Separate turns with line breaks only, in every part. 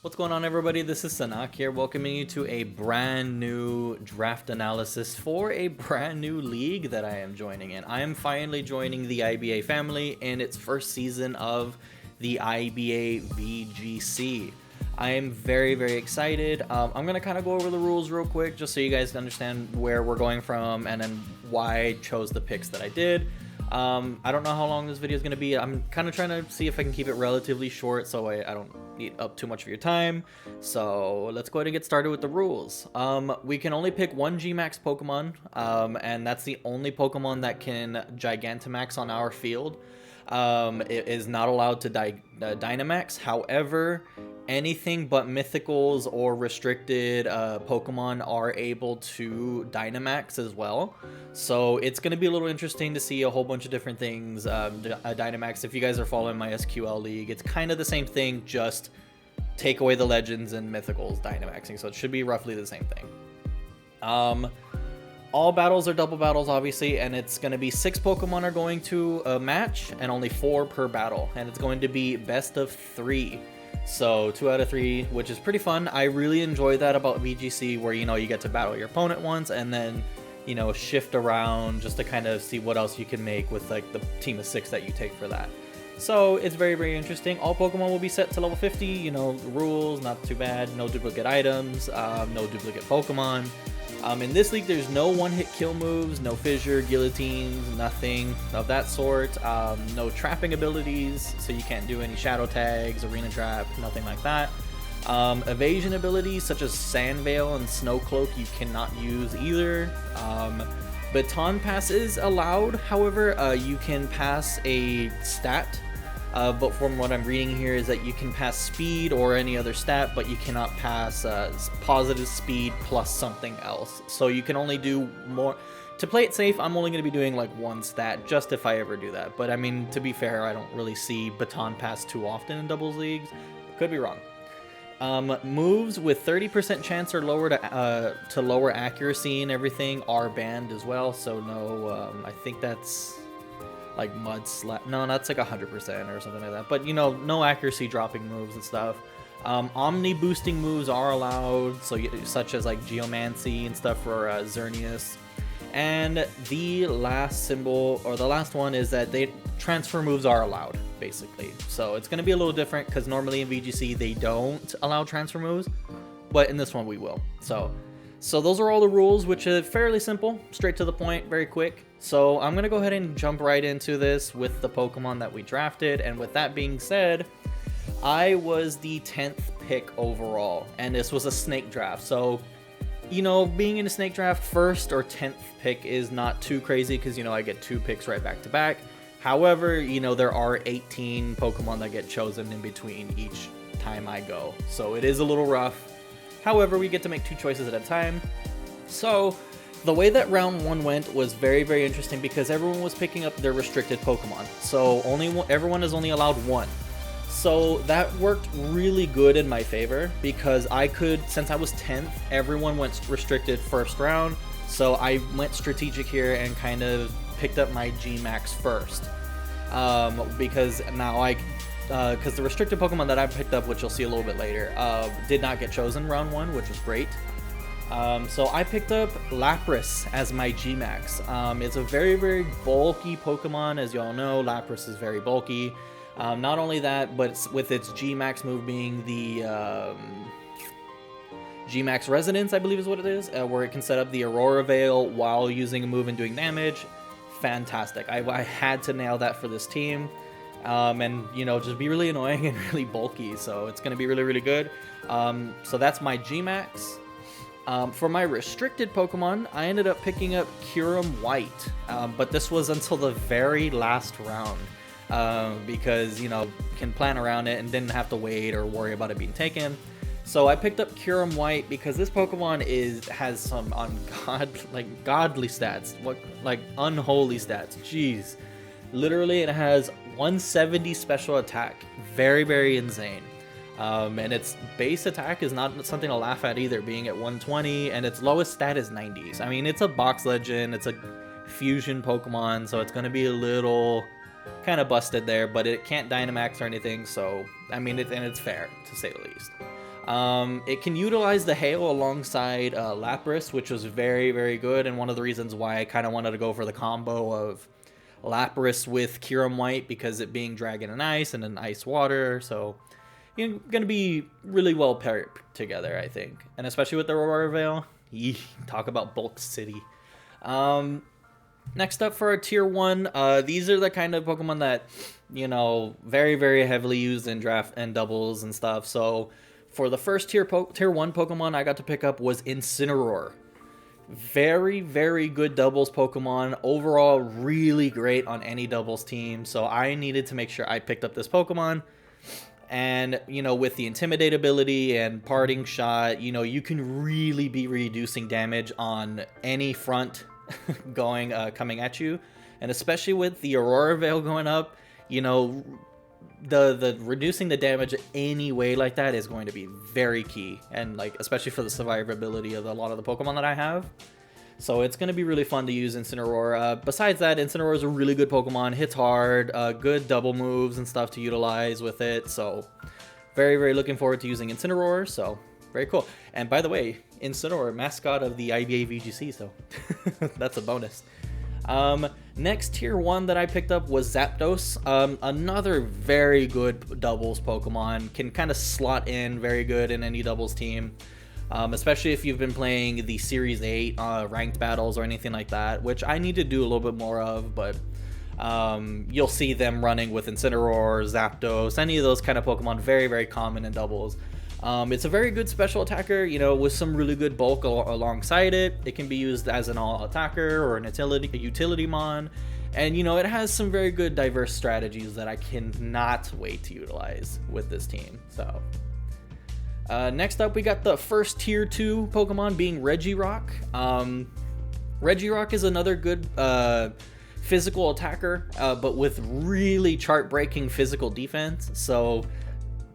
What's going on, everybody? This is Sunaak here, welcoming you to a brand new draft analysis for a brand new league that I am joining in. I am finally joining the IBA family in its first season of the IBA VGC. I am very excited. I'm going to kind of go over the rules real quick just so you guys understand where we're going from and then why I chose the picks that I did. I don't know how long this video is going to be. I'm kind of trying to see if I can keep it relatively short so I don't eat up too much of your time. So let's go ahead and get started with the rules. We can only pick one Gmax Pokemon, and that's the only Pokemon that can Gigantamax on our field. It is not allowed to Dynamax. However, anything but mythicals or restricted Pokemon are able to Dynamax as well. So it's going to be a little interesting to see a whole bunch of different things Dynamax. If you guys are following my SQL league, it's kind of the same thing, just take away the legends and mythicals Dynamaxing. So it should be roughly the same thing. All battles are double battles, obviously, and it's going to be 6 Pokemon are going to a match and only 4 per battle. And it's going to be best of 3. So 2 out of 3, which is pretty fun. I really enjoy that about VGC, where, you know, you get to battle your opponent once and then, you know, shift around just to kind of see what else you can make with like the team of 6 that you take for that. So it's very interesting. All Pokemon will be set to level 50. You know, the rules, not too bad. No duplicate items, no duplicate Pokemon. In this league, there's no one-hit kill moves, no fissure, guillotines, nothing of that sort. No trapping abilities, so you can't do any shadow tags, arena trap, nothing like that. Evasion abilities such as Sand Veil and Snow Cloak you cannot use either. Baton Pass is allowed, however, you can pass a stat. But from what I'm reading here is that you can pass speed or any other stat, but you cannot pass positive speed plus something else. So you can only do more. To play it safe, I'm only going to be doing like one stat, just if I ever do that. But I mean, to be fair, I don't really see Baton Pass too often in doubles leagues. Could be wrong. Moves with 30% chance or lower to lower accuracy and everything are banned as well. So no, I think that's like Mud Slap. No, that's like 100% or something like that. But you know, no accuracy dropping moves and stuff. Omni boosting moves are allowed, so such as like Geomancy and stuff for Xerneas. And the last symbol, or the last one, is that transfer moves are allowed, basically. So it's going to be a little different because normally in VGC they don't allow transfer moves, but in this one we will. So those are all the rules, which is fairly simple, straight to the point, very quick. So I'm going to go ahead and jump right into this with the Pokemon that we drafted. And with that being said, I was the 10th pick overall, and this was a snake draft. So, you know, being in a snake draft, first or 10th pick is not too crazy because, you know, I get 2 picks right back to back. However, you know, there are 18 Pokemon that get chosen in between each time I go. So it is a little rough. However, we get to make 2 choices at a time. So the way that round 1 went was very interesting because everyone was picking up their restricted Pokemon. So everyone is only allowed 1. So that worked really good in my favor because I could, since I was 10th, everyone went restricted first round. So I went strategic here and kind of picked up my Gmax first. Because now because the restricted Pokemon that I picked up, which you'll see a little bit later, did not get chosen round 1, which was great. So I picked up Lapras as my Gmax. It's a very bulky Pokemon, as y'all know. Lapras is very bulky. Not only that, but with its Gmax move being the Gmax Resonance, I believe is what it is, where it can set up the Aurora Veil while using a move and doing damage. Fantastic. I had to nail that for this team. And, you know, just be really annoying and really bulky. So it's going to be really good. So that's my Gmax. For my restricted Pokemon, I ended up picking up Kirum White. But this was until the very last round. Because, you know, you can plan around it and didn't have to wait or worry about it being taken. So I picked up Kirum White because this Pokemon has some godly stats, like unholy stats. Jeez, literally it has 170 special attack, very insane. And its base attack is not something to laugh at either, being at 120, and its lowest stat is 90s. I mean, it's a box legend, it's a fusion Pokemon, so it's gonna be a little kind of busted there, but it can't Dynamax or anything, so I mean, it's fair to say the least. It can utilize the Hail alongside Lapras, which was very, very good, and one of the reasons why I kind of wanted to go for the combo of Lapras with Kirum White, because it being Dragon and Ice and then Ice Water, so you're going to be really well paired together, I think. And especially with the Aurora Veil, talk about bulk city. Next up for our tier 1, these are the kind of Pokemon that, you know, very, very heavily used in draft and doubles and stuff. So for the first tier 1 Pokemon I got to pick up was Incineroar. Very, very good doubles Pokemon. Overall, really great on any doubles team. So I needed to make sure I picked up this Pokemon. And, you know, with the Intimidate ability and Parting Shot, you know, you can really be reducing damage on any front coming at you. And especially with the Aurora Veil going up, you know, the reducing the damage any way like that is going to be very key, and like especially for the survivability of a lot of the Pokemon that I have. So it's going to be really fun to use Incineroar. Besides that, Incineroar is a really good Pokemon, hits hard, good double moves and stuff to utilize with it. So very, very looking forward to using Incineroar. So very cool. And by the way, Incineroar, mascot of the IBA VGC, so that's a bonus. Next tier 1 that I picked up was Zapdos. Another very good doubles Pokemon, can kind of slot in very good in any doubles team, especially if you've been playing the Series 8 ranked battles or anything like that, which I need to do a little bit more of, but you'll see them running with Incineroar, Zapdos, any of those kind of Pokemon, very, very common in doubles. It's a very good special attacker, you know, with some really good bulk alongside it. It can be used as an all attacker or a utility mon. And, you know, it has some very good diverse strategies that I cannot wait to utilize with this team. So, next up, we got the first tier 2 Pokemon being Regirock. Regirock is another good physical attacker, but with really chart-breaking physical defense. So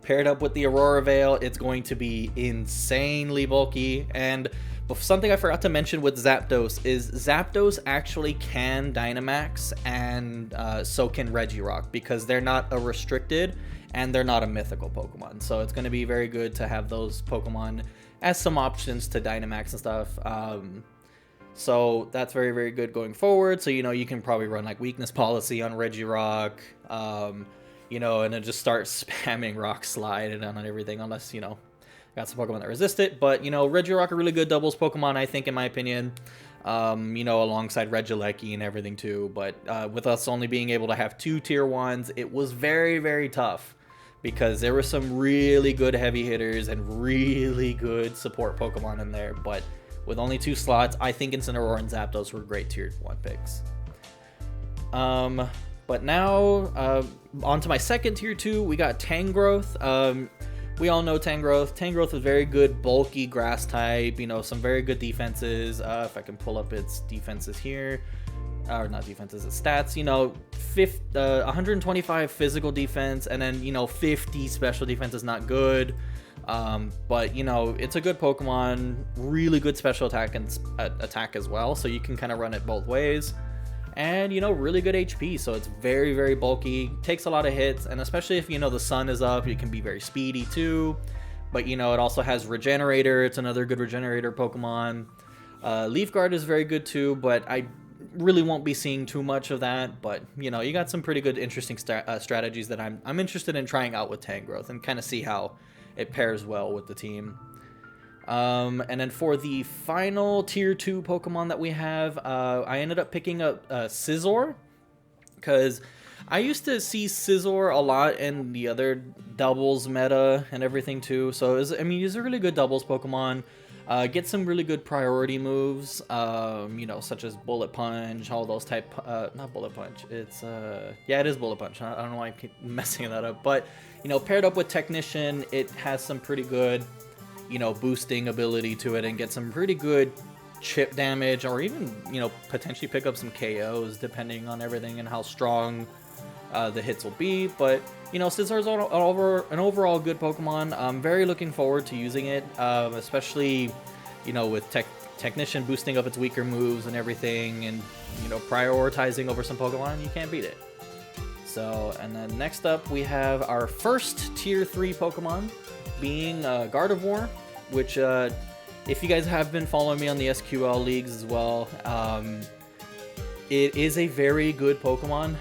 paired up with the Aurora Veil, it's going to be insanely bulky. And something I forgot to mention with Zapdos is Zapdos actually can Dynamax, and so can Regirock, because they're not a restricted and they're not a mythical Pokemon. So it's going to be very good to have those Pokemon as some options to Dynamax and stuff. So that's very, very good going forward. So, you know, you can probably run like Weakness Policy on Regirock, you know, and then just start spamming Rock Slide and on everything, unless, you know, got some Pokemon that resist it. But, you know, Regirock a really good doubles Pokemon, I think, in my opinion, you know, alongside Regieleki and everything too. But with us only being able to have 2 tier 1s, it was very, very tough, because there were some really good heavy hitters and really good support Pokemon in there. But with only 2 slots, I think Incineroar and Zapdos were great tier 1 picks. But now, on to my second tier 2, we got Tangrowth. We all know Tangrowth. Tangrowth is very good, bulky grass type, you know, some very good defenses. If I can pull up its defenses here, or not defenses, its stats, you know, 125 physical defense, and then, you know, 50 special defense is not good. But, you know, it's a good Pokemon, really good special attack and attack as well, so you can kind of run it both ways. And, you know, really good HP, so it's very, very bulky, takes a lot of hits, and especially if, you know, the sun is up, it can be very speedy too. But, you know, it also has Regenerator, it's another good Regenerator Pokemon. Leaf Guard is very good too, but I really won't be seeing too much of that. But, you know, you got some pretty good, interesting strategies that I'm interested in trying out with Tangrowth, and kind of see how it pairs well with the team. And then for the final tier 2 Pokemon that we have, I ended up picking up Scizor, because I used to see Scizor a lot in the other doubles meta and everything too. So I mean, he's a really good doubles Pokemon. Get some really good priority moves, you know, such as Bullet Punch, all those type, not Bullet Punch, it's, yeah, it is Bullet Punch, I don't know why I keep messing that up, but, you know, paired up with Technician, it has some pretty good, you know, boosting ability to it, and get some pretty good chip damage, or even, you know, potentially pick up some KOs, depending on everything and how strong the hits will be. But, you know, Scizor is an overall good Pokemon. I'm very looking forward to using it, especially, you know, with Technician boosting up its weaker moves and everything, and, you know, prioritizing over some Pokemon, you can't beat it. So, and then next up we have our first tier 3 Pokemon being Gardevoir, which if you guys have been following me on the SQL leagues as well, it is a very good Pokemon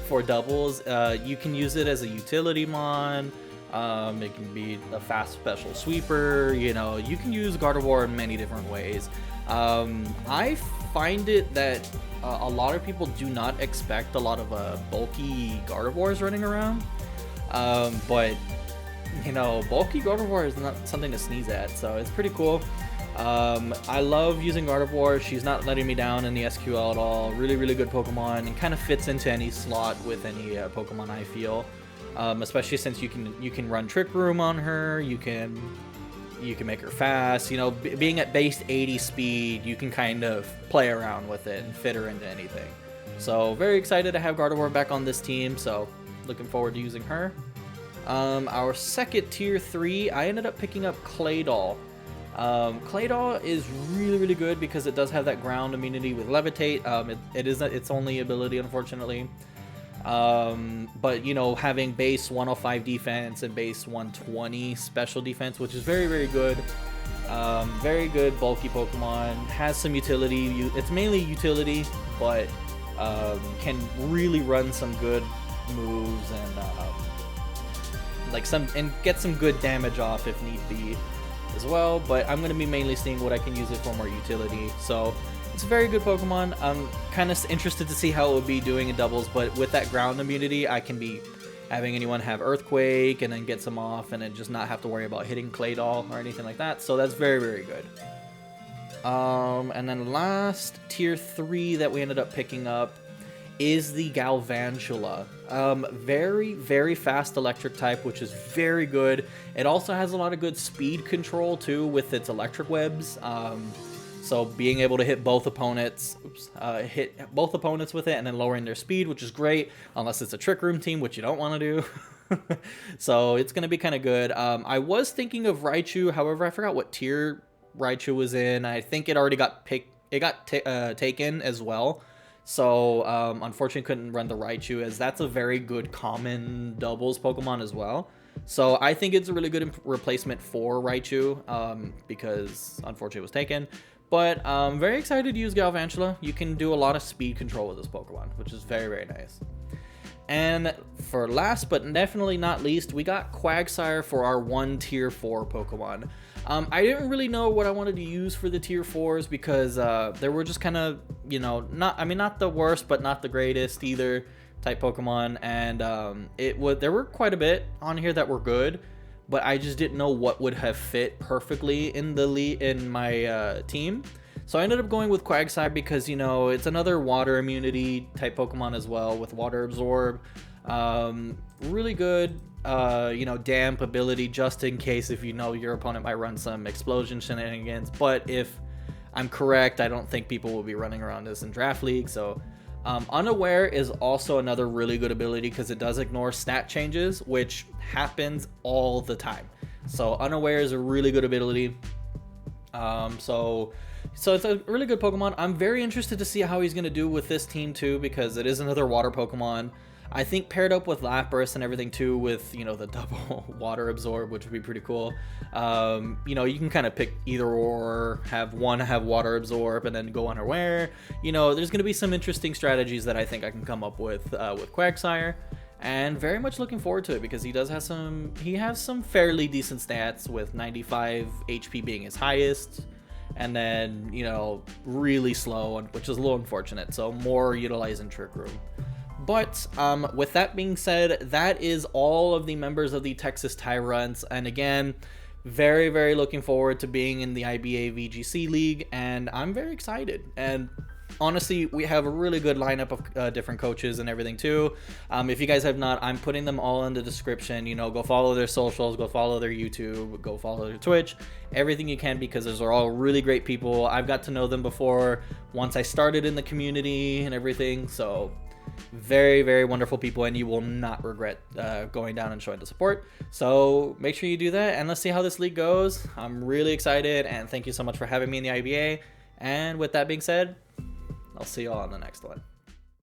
for doubles. You can use it as a utility mon. It can be a fast special sweeper. You know, you can use Gardevoir in many different ways. I find it that a lot of people do not expect a lot of bulky Gardevoirs running around. But you know, bulky Gardevoir is not something to sneeze at, so it's pretty cool. I love using Gardevoir. She's not letting me down in the SQL at all. Really, really good Pokemon, and kind of fits into any slot with any Pokemon, I feel. Especially since you can run Trick Room on her. You can make her fast. You know, being at base 80 speed, you can kind of play around with it and fit her into anything. So very excited to have Gardevoir back on this team. So looking forward to using her. Our second tier 3, I ended up picking up Claydol. Claydol is really, really good because it does have that ground immunity with Levitate. It is its only ability, unfortunately. But, you know, having base 105 defense and base 120 special defense, which is very, very good. Very good bulky Pokemon. Has some utility. It's mainly utility, but can really run some good moves and get some good damage off if need be as well. But I'm going to be mainly seeing what I can use it for more utility. So it's a very good Pokemon. I'm kind of interested to see how it would be doing in doubles, but with that ground immunity, I can be having anyone have Earthquake and then get some off and then just not have to worry about hitting Claydol or anything like that. So that's very, very good. And then last tier 3 that we ended up picking up is the Galvantula. Very, very fast electric type, which is very good. It also has a lot of good speed control too with its electric webs. So being able to hit both opponents, with it and then lowering their speed, which is great, unless it's a Trick Room team, which you don't want to do. So it's going to be kind of good. I was thinking of Raichu, however, I forgot what tier Raichu was in. I think it already got picked. It got taken as well. So unfortunately couldn't run the Raichu, as that's a very good common doubles Pokemon as well. So I think it's a really good replacement for Raichu, because unfortunately it was taken. But I'm very excited to use Galvantula. You can do a lot of speed control with this Pokemon, which is very, very nice. And for last but definitely not least, we got Quagsire for our one tier 4 Pokemon. I didn't really know what I wanted to use for the tier 4s because they were just kind of, you know, not the worst, but not the greatest either type Pokemon. And there were quite a bit on here that were good, but I just didn't know what would have fit perfectly in my team. So I ended up going with Quagsire because, you know, it's another water immunity type Pokemon as well with Water Absorb. Really good, you know, damp ability just in case if you know your opponent might run some explosion shenanigans. But if I'm correct, I don't think people will be running around this in Draft League. So Unaware is also another really good ability because it does ignore stat changes, which happens all the time. So Unaware is a really good ability. So it's a really good Pokemon. I'm very interested to see how he's going to do with this team too, because it is another water Pokemon. I think paired up with Lapras and everything too, with, you know, the double water absorb, which would be pretty cool. You know, you can kind of pick either or, have water absorb and then go Unaware. You know, there's going to be some interesting strategies that I think I can come up with Quagsire. And very much looking forward to it because he has some fairly decent stats, with 95 HP being his highest. And then, you know, really slow, which is a little unfortunate. So more utilizing Trick Room. But with that being said, that is all of the members of the Texas Tyrunts. And again, very, very looking forward to being in the IBA VGC League. And I'm very excited. And honestly, we have a really good lineup of different coaches and everything too. If you guys have not, I'm putting them all in the description. You know, go follow their socials, go follow their YouTube, go follow their Twitch, everything you can, because those are all really great people. I've got to know them before once I started in the community and everything. So very, very wonderful people, and you will not regret going down and showing the support. So make sure you do that, and let's see how this league goes. I'm really excited, and thank you so much for having me in the IBA. And with that being said, I'll see you all on the next one.